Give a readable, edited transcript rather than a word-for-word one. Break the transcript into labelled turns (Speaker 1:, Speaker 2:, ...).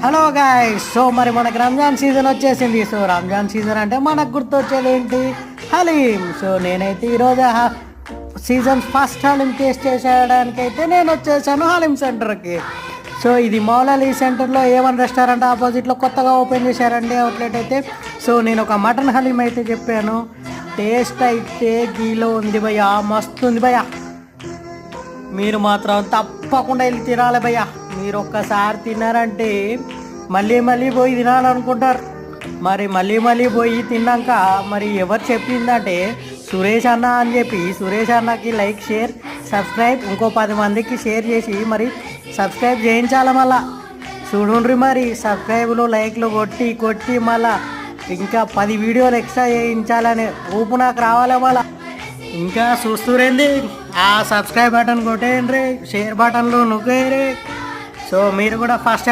Speaker 1: Hello guys, so మరి మనకి Ramzan season వచ్చేసింది. సో రంజాన్ సీజన్ అంటే మనకు గుర్తొచ్చేది ఏంటి? హలీం. సో నేనైతే ఈరోజు సీజన్ ఫస్ట్ హలీం టేస్ట్ చేసేయడానికి అయితే నేను వచ్చేసాను హలీం సెంటర్కి. సో ఇది మౌలాలి సెంటర్లో A1 రెస్టారెంట్ ఆపోజిట్లో కొత్తగా ఓపెన్ చేశారండి అవుట్లెట్ అయితే. సో నేను ఒక మటన్ హలీం అయితే చెప్పాను. టేస్ట్ అయితే గీలో ఉంది భయ్యా, మస్తు ఉంది భయ్యా. మీరు మాత్రం తప్పకుండా వెళ్ళి తినాలి భయ్యా. మీరు ఒక్కసారి తిన్నారంటే మళ్ళీ మళ్ళీ పోయి తినాలనుకుంటారు. మరి మళ్ళీ మళ్ళీ పోయి తిన్నాక మరి ఎవరు చెప్పిందంటే సురేష్ అన్న అని చెప్పి, సురేష్ అన్నకి లైక్, షేర్, సబ్స్క్రైబ్ ఇంకో 10 మందికి షేర్ చేసి మరి సబ్స్క్రైబ్ చేయించాలి. మళ్ళా చూడుండ్రి, మరి సబ్స్క్రైబ్లు లైక్లు కొట్టి కొట్టి మళ్ళా ఇంకా 10 వీడియోలు ఎక్స్ట్రా చేయించాలని ఊపు నాకు రావాలి. మళ్ళా ఇంకా చూస్తురేంది, ఆ సబ్స్క్రైబ్ బటన్ కొట్టేయండి, షేర్ బటన్లు నొక్కేయండి. సో మీరు కూడా ఫస్ట్